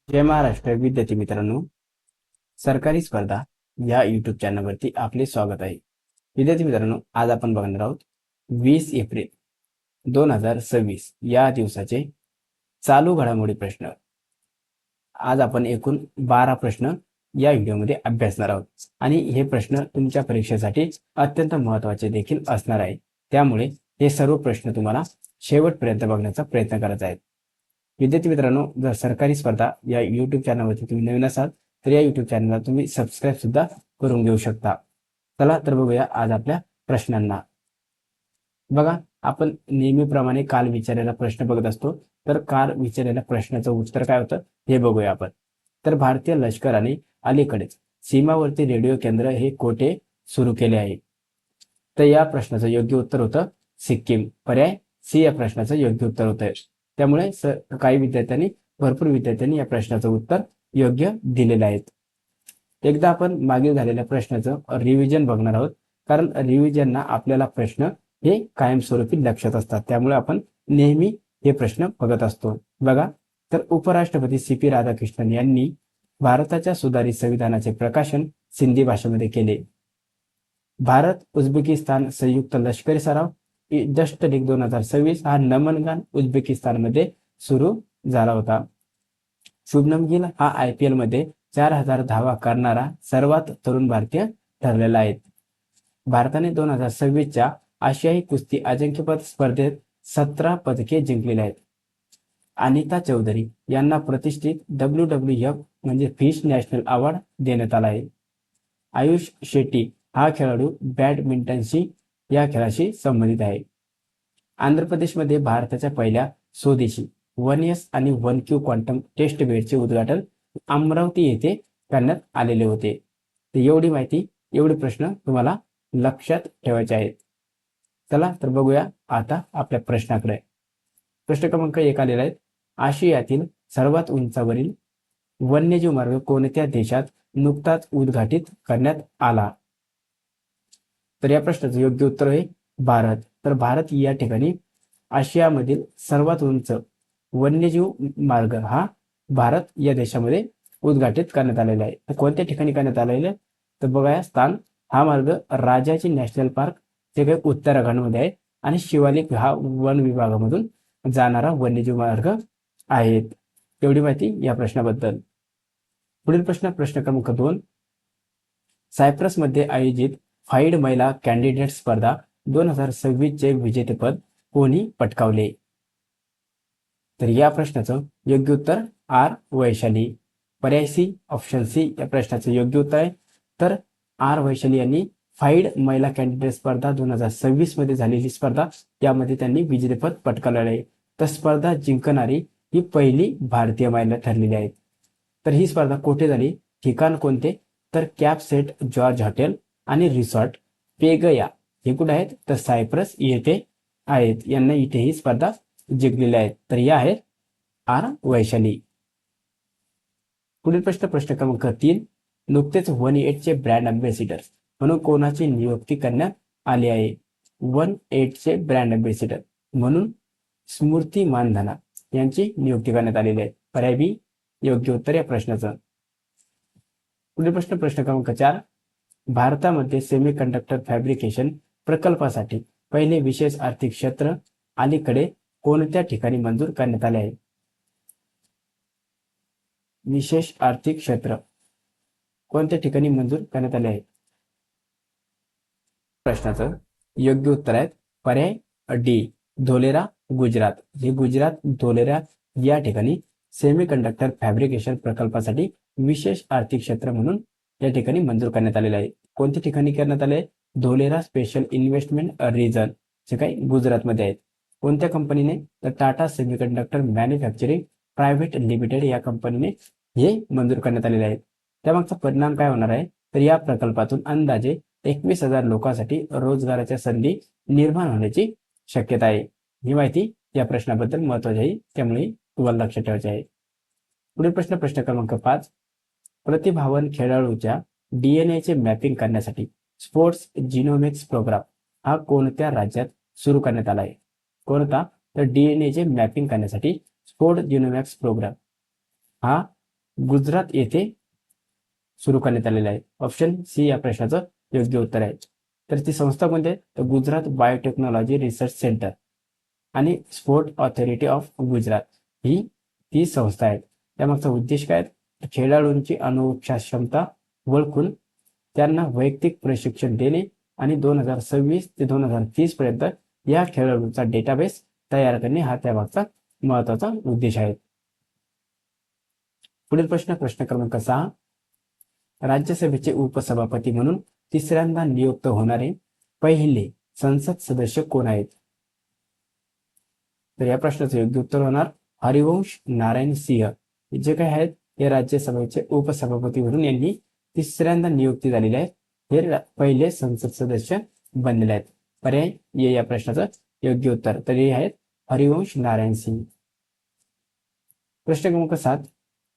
जय महाराष्ट्र विद्यार्थी मित्रांनो, सरकारी स्पर्धा या यूट्यूब चॅनलवरती आपले स्वागत आहे. विद्यार्थी मित्रांनो, आज आपण बघणार आहोत 20 एप्रिल 2026 या दिवसाचे चालू घडामोडी प्रश्न. आज आपण एकूण 12 प्रश्न या व्हिडिओमध्ये अभ्यासणार आहोत आणि हे प्रश्न तुमच्या परीक्षेसाठी अत्यंत महत्त्वाचे देखील असणार आहे. त्यामुळे हे सर्व प्रश्न तुम्हाला शेवटपर्यंत बघण्याचा प्रयत्न करायचा आहे. विद्यार्थी मित्रांनो, जर सरकारी स्पर्धा या यूट्यूब चॅनलवरती तुम्ही नवीन असाल तर या यूट्यूब चॅनलला तुम्ही सबस्क्राईब सुद्धा करून घेऊ शकता. चला तर बघूया आज आपल्या प्रश्नांना. बघा, आपण नेहमीप्रमाणे काल विचारलेला प्रश्न बघत असतो. तर काल विचारलेल्या प्रश्नाचं उत्तर काय होतं हे बघूया आपण. तर भारतीय लष्कराने अलीकडेच सीमावर्ती रेडिओ केंद्र हे कोठे सुरू केले आहे? तर या प्रश्नाचं योग्य उत्तर होतं सिक्कीम. पर्याय सी या प्रश्नाचं योग्य उत्तर होतं. त्यामुळे भरपूर विद्यार्थ्यांनी या प्रश्नाचं उत्तर योग्य दिलेलं आहे. एकदा आपण मागील झालेल्या प्रश्नाचं रिव्हिजन बघणार आहोत, कारण रिव्हिजनना आपल्याला प्रश्न हे कायमस्वरूपी लक्षात असतात. त्यामुळे आपण नेहमी हे प्रश्न बघत असतो. बघा, तर उपराष्ट्रपती CP राधाकृष्णन यांनी भारताच्या सुधारित संविधानाचे प्रकाशन सिंधी भाषेमध्ये केले. भारत उझबेकिस्तान संयुक्त लष्करी सराव जस्ट लीग 2026 हा नमनगान उझबेकिस्तानमध्ये सुरू झाला होता. शुभमन गिल हा IPL मध्ये 4000 धावा करणारा सर्वात तरुण भारतीय ठरलेला आहे. भारताने 2026च्या आशियाई कुस्ती अजिंक्यपद स्पर्धेत 17 पदके जिंकलेली आहेत. अनिता चौधरी यांना प्रतिष्ठित WWF म्हणजे फिश नॅशनल अवॉर्ड देण्यात आला आहे. आयुष शेट्टी हा खेळाडू बॅडमिंटनशी या खेळाशी संबंधित आहे. आंध्र प्रदेशमध्ये भारताच्या पहिल्या स्वदेशी 1S आणि 1Q क्वांटम टेस्ट बेडचे उद्घाटन अमरावती येथे करण्यात आलेले होते. तर एवढी माहिती, एवढे प्रश्न तुम्हाला लक्षात ठेवायचे आहेत. चला तर बघूया आता आपल्या प्रश्नाकडे. प्रश्न क्रमांक 1 आलेला आहे. आशियातील सर्वात उंचावरील वन्यजीव मार्ग कोणत्या देशात नुकताच उद्घाटित करण्यात आला? तर या प्रश्नाचं योग्य उत्तर आहे भारत. तर भारत या ठिकाणी आशियामधील सर्वात उंच वन्यजीव मार्ग हा भारत या देशामध्ये उद्घाटित करण्यात आलेला आहे. तर कोणत्या ठिकाणी करण्यात आलेलं आहे तर बघा, स्थान हा मार्ग राजाची नॅशनल पार्क जे काही उत्तराखंडमध्ये आहे आणि शिवालिक हा वन विभागामधून जाणारा वन्यजीव मार्ग आहेत. एवढी माहिती या प्रश्नाबद्दल. पुढील प्रश्न क्रमांक 2. सायप्रसमध्ये आयोजित फाईड महिला कॅन्डिडेट स्पर्धा 2026 चे विजेतेपद कोणी पटकावले? तर या प्रश्नाचं योग्य उत्तर आर वैशाली. पर्याय सी, ऑप्शन सी या प्रश्नाचं योग्य उत्तर आहे. तर आर वैशाली यांनी फाईड महिला कॅन्डिडेट स्पर्धा 2026 मध्ये झालेली स्पर्धा, यामध्ये त्यांनी विजेतेपद पटकावलेलं आहे. तर स्पर्धा जिंकणारी ही पहिली भारतीय महिला ठरलेली आहे. तर ही स्पर्धा कुठे झाली, ठिकाण कोणते, तर कॅप सेट जॉर्ज हॉटेल आणि रिसॉर्ट पेगया हे कुठे आहेत तर सायप्रस येथे आहेत. यांना इथे ही स्पर्धा जिंकलेल्या आहेत. तर या आहेत आर वैशाली. पुढील प्रश्न क्रमांक 3. नुकतेच 1-8 चे ब्रँड अँबॅसिडर म्हणून कोणाची नियुक्ती करण्यात आली आहे? 1-8 चे ब्रँड अँबॅसिडर म्हणून स्मृती मानधना यांची नियुक्ती करण्यात आलेली आहे. पर्याय बी योग्य उत्तर या प्रश्नाचं. पुढील प्रश्न क्रमांक 4. भारतामध्ये सेमीकंडक्टर फॅब्रिकेशन प्रकल्पासाठी पहिले विशेष आर्थिक क्षेत्र अलीकडे कोणत्या ठिकाणी मंजूर करण्यात आले आहे? विशेष आर्थिक क्षेत्र कोणत्या ठिकाणी मंजूर करण्यात आले आहे? प्रश्नाचं योग्य उत्तर आहे पर्याय डी, धोलेरा गुजरात. हे गुजरात धोलेरा या ठिकाणी सेमीकंडक्टर फॅब्रिकेशन प्रकल्पासाठी विशेष आर्थिक क्षेत्र म्हणून या ठिकाणी मंजूर करण्यात आलेले आहे. कोणत्या ठिकाणी करण्यात आले? धोलेरा स्पेशल इन्व्हेस्टमेंट रिजन जे काही गुजरातमध्ये आहेत. कोणत्या कंपनीने तर Tata semiconductor manufacturing private limited या कंपनीने हे मंजूर करण्यात आलेले आहेत. त्यामागचा परिणाम काय होणार आहे तर या प्रकल्पातून अंदाजे 21,000 लोकांसाठी रोजगाराच्या संधी निर्माण होण्याची शक्यता आहे. ही माहिती या प्रश्नाबद्दल महत्त्वाची आहे, त्यामुळे तुम्हाला लक्षात ठेवायचे आहे. पुढील प्रश्न क्रमांक 5. प्रतिभावान खेळाडूच्या DNA चे मॅपिंग करण्यासाठी स्पोर्ट्स जिनोमिक्स प्रोग्राम हा कोणत्या राज्यात सुरू करण्यात आला आहे? कोणता तर DNA चे मॅपिंग करण्यासाठी स्पोर्ट्स जिनोमिक्स प्रोग्राम हा गुजरात येथे सुरू करण्यात आलेला आहे. ऑप्शन सी या प्रश्नाचं योग्य उत्तर आहे. तर ती संस्था कोणती आहे? तर गुजरात बायोटेक्नॉलॉजी रिसर्च सेंटर आणि स्पोर्ट ऑथॉरिटी ऑफ गुजरात ही ती संस्था आहे. त्यामागचा उद्देश काय आहे? खेळाडूंची अनुभवक्षमता क्षमता ओळखून त्यांना वैयक्तिक प्रशिक्षण देणे आणि 2026 ते 2030 पर्यंत या खेळाडूंचा डेटाबेस तयार करणे हा त्यामागचा महत्वाचा उद्देश आहे. पुढील प्रश्न क्रमांक 6. राज्यसभेचे उपसभापती म्हणून तिसऱ्यांदा नियुक्त होणारे पहिले संसद सदस्य कोण आहेत? तर या प्रश्नाचं योग्य उत्तर होणार हरिवंश नारायण सिंह. जे काय आहेत हे राज्यसभेचे उपसभापती म्हणून यांनी तिसऱ्यांदा नियुक्ती झालेली आहे. हे पहिले संसद सदस्य बनलेले आहेत. पर्याय ये या प्रश्नाचं योग्य उत्तर. तर हे आहेत हरिवंश नारायण सिंह. प्रश्न क्रमांक 7.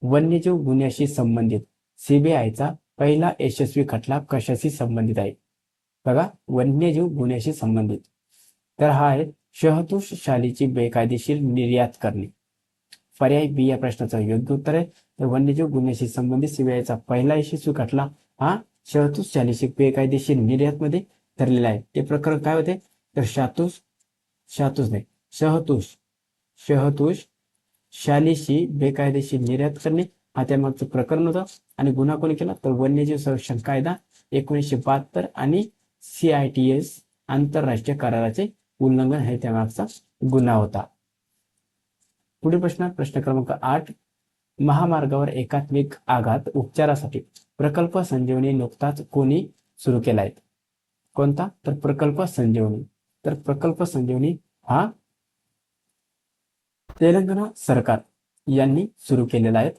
वन्यजीव गुन्ह्याशी संबंधित सीबीआयचा पहिला यशस्वी खटला कशाशी संबंधित आहे? बघा, वन्यजीव गुन्ह्याशी संबंधित. तर हा आहे शहतूश शालीची बेकायदेशीर निर्यात करणे. पर्याय बी या प्रश्नाचं योग्य उत्तर आहे. तर वन्यजीव गुन्ह्याशी संबंधित सीबीआयचा पहिला यशस्वी खटला हा शहतूश शालीची बेकायदेशीर निर्यात मध्ये ठरलेला आहे. ते प्रकरण काय होते? तर शहतूश शालीची बेकायदेशीर निर्यात करणे हा त्यामागचं प्रकरण होतं. आणि गुन्हा कोणी केला? तर वन्यजीव संरक्षण कायदा 1972 आणि CITES आंतरराष्ट्रीय कराराचे उल्लंघन हे त्यामागचा गुन्हा होता. पुढील प्रश्न क्रमांक 8. महामार्गावर एकात्मिक आघात उपचारासाठी प्रकल्प संजीवनी नुकताच कोणी सुरू केला आहे? कोणता? तर प्रकल्प संजीवनी. तर प्रकल्प संजीवनी हा तेलंगणा सरकार यांनी सुरू केलेला आहे.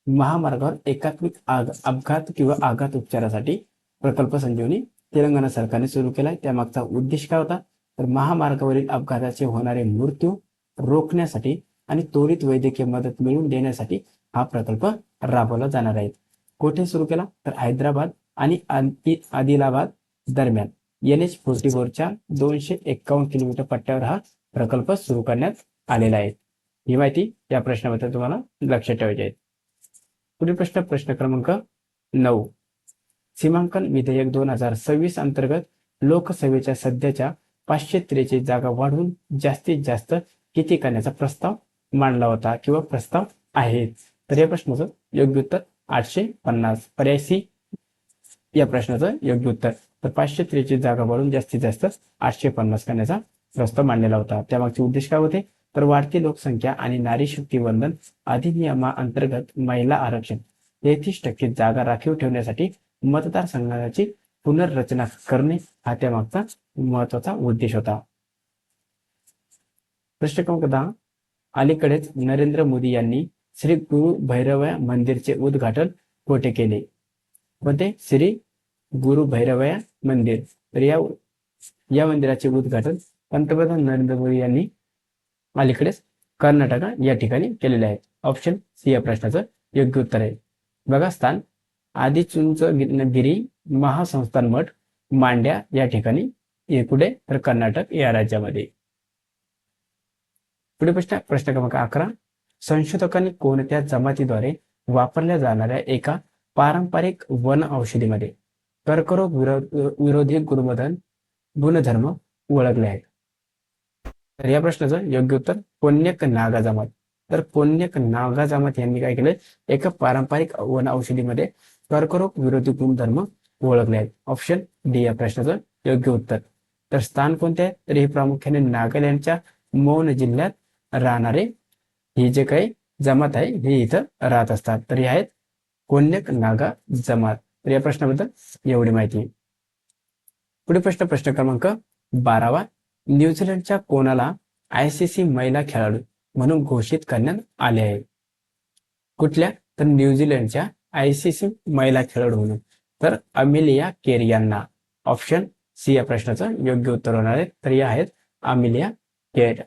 महामार्गावर एकात्मिक अपघात किंवा आघात उपचारासाठी प्रकल्प संजीवनी तेलंगणा सरकारने सुरू केलाय. त्यामागचा उद्देश काय होता? तर महामार्गावरील अपघाताचे होणारे मृत्यू रोखण्यासाठी आणि त्वरित वैद्यकीय मदत मिळवून देण्यासाठी हा प्रकल्प राबवला जाणार आहे. कोठे सुरू केला? तर हैदराबाद आणि आदिलाबाद दरम्यान NH44च्या 251 किलोमीटर पट्ट्यावर हा प्रकल्प सुरू करण्यात आलेला आहे. ही माहिती या प्रश्नाबद्दल तुम्हाला लक्षात ठेवायची आहे. पुढील प्रश्न क्रमांक 9. सीमांकन विधेयक 2026 अंतर्गत लोकसभेच्या सध्याच्या 543 जागा वाढवून जास्तीत जास्त किती करण्याचा प्रस्ताव मांडला होता किंवा प्रस्ताव आहे? तर या प्रश्नाचं योग्य उत्तर 850. पर्याय सी या प्रश्नाचं योग्य उत्तर. तर 543 जागा वाढवून जास्तीत जास्त 850 करण्याचा प्रस्ताव मांडलेला होता. त्यामागचे उद्देश काय होते? तर वाढती लोकसंख्या आणि नारी शक्ती वंदन अधिनियमाअंतर्गत महिला आरक्षण 33% जागा राखीव ठेवण्यासाठी मतदारसंघाची पुनर्रचना करणे हा त्यामागचा महत्वाचा उद्देश होता. प्रश्न क्रमांक 10. अलीकडेच नरेंद्र मोदी यांनी श्री गुरु भैरवया मंदिरचे उद्घाटन कोठे केले? कोणते? श्री गुरु भैरवया मंदिर. तर या मंदिराचे उद्घाटन पंतप्रधान नरेंद्र मोदी यांनी अलीकडेच कर्नाटक या ठिकाणी केलेले आहे. ऑप्शन सी या प्रश्नाचं योग्य उत्तर आहे. बघा, स्थान आदिचुंचनगिरी महासंस्थान मठ मांड्या या ठिकाणी, हे कुठे? तर कर्नाटक या राज्यामध्ये. पुढे प्रश्न क्रमांक 11. संशोधकांनी कोणत्या जमातीद्वारे वापरल्या जाणाऱ्या एका पारंपरिक वन औषधीमध्ये कर्करोग विरोधी गुणधर्म ओळखले आहेत? तर या प्रश्नाचं योग्य उत्तर कोण्यक नागा जमात. तर कोण्यक नागा जमात यांनी काय केलंय? एका पारंपरिक वन औषधीमध्ये कर्करोग विरोधी गुणधर्म ओळखले आहेत. ऑप्शन डी या प्रश्नाचं योग्य उत्तर. तर स्थान कोणते आहे? तर हे प्रामुख्याने नागालँडच्या मौन जिल्ह्यात राहणारे हे जे काही जमात आहे हे इथं राहत असतात. तर हे आहेत कोण्यक नागा जमात. तर या प्रश्नाबद्दल एवढी माहिती. पुढे प्रश्न क्रमांक 12. न्यूझीलंडच्या कोणाला ICC महिला खेळाडू म्हणून घोषित करण्यात आले आहे? कुठल्या? तर न्यूझीलंडच्या ICC महिला खेळाडू म्हणून. तर अमिलिया केर यांना. ऑप्शन सी या प्रश्नाचं योग्य उत्तर होणार आहे. तर या आहेत अमिलिया केर.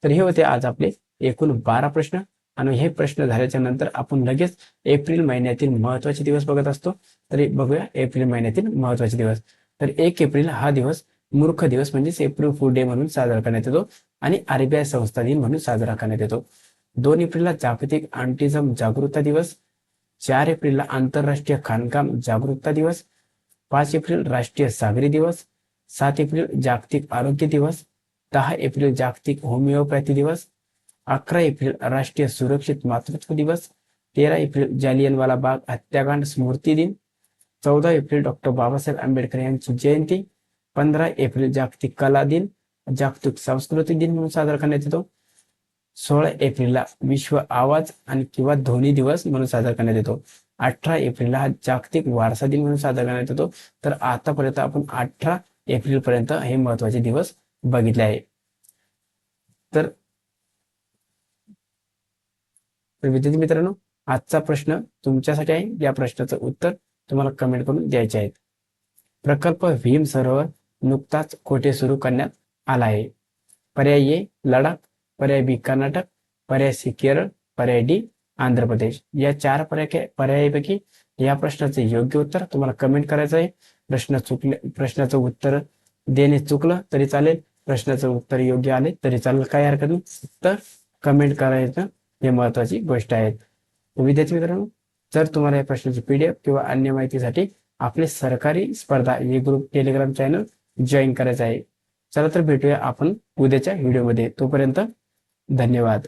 तर हे होते आज आपले एकूण 12 प्रश्न. आणि हे प्रश्न झाल्याच्या नंतर आपण लगेच एप्रिल महिन्यातील महत्वाचे दिवस बघत असतो. तर बघूया एप्रिल महिन्यातील महत्वाचे दिवस. तर 1 एप्रिल हा दिवस मूर्ख दिवस म्हणजेच एप्रिल फूल डे म्हणून साजरा करण्यात येतो आणि RBI संस्था दिन म्हणून साजरा करण्यात येतो. 2 एप्रिलला जागतिक ऑटिझम जागरूकता दिवस, 4 एप्रिलला आंतरराष्ट्रीय खाणकाम जागरूकता दिवस, 5 एप्रिल राष्ट्रीय सागरी दिवस, 7 एप्रिल जागतिक आरोग्य दिवस, 10 एप्रिल जागतिक होमिओपॅथी दिवस, 11 एप्रिल राष्ट्रीय सुरक्षित मातृत्व दिवस, 13 एप्रिल जालियनवाला बाग हत्याकांड स्मृती दिन, 14 एप्रिल डॉक्टर बाबासाहेब आंबेडकर यांची जयंती, 15 एप्रिल जागतिक कला दिन, जागतिक सांस्कृतिक दिन म्हणून साजरा करण्यात येतो. 16 एप्रिलला विश्व आवाज आणि किंवा ध्वनी दिवस म्हणून साजरा करण्यात येतो. 18 एप्रिलला हा जागतिक वारसा दिन म्हणून साजरा करण्यात येतो. तर आतापर्यंत आपण 18 एप्रिल पर्यंत हे महत्वाचे दिवस बघितले आहे. तर विद्यार्थी मित्रांनो, आजचा प्रश्न तुमच्यासाठी आहे. या प्रश्नाचं उत्तर तुम्हाला कमेंट करून द्यायचे आहेत. प्रकल्प भीम सरोवर नुकताच कोठे सुरू करण्यात आला आहे? पर्याय ए लडाख, पर्याय बी कर्नाटक, पर्याय सी केरळ, पर्याय डी आंध्र प्रदेश. या 4 पर्यायापैकी या प्रश्नाचे योग्य उत्तर तुम्हाला कमेंट करायचं आहे. प्रश्नाचं उत्तर देणे चुकलं तरी चालेल, प्रश्नाचं उत्तर योग्य आले तरी चालेल, काही हरकत नाही. तर कमेंट करायचं हे महत्वाची गोष्ट आहे. विद्यार्थी मित्रांनो, जर तुम्हाला या प्रश्नाची PDF किंवा अन्य माहितीसाठी आपले सरकारी स्पर्धा हे ग्रुप टेलिग्राम चॅनल जॉईन करायचं आहे. चला तर भेटूया आपण उद्याच्या व्हिडिओमध्ये. तोपर्यंत धन्यवाद.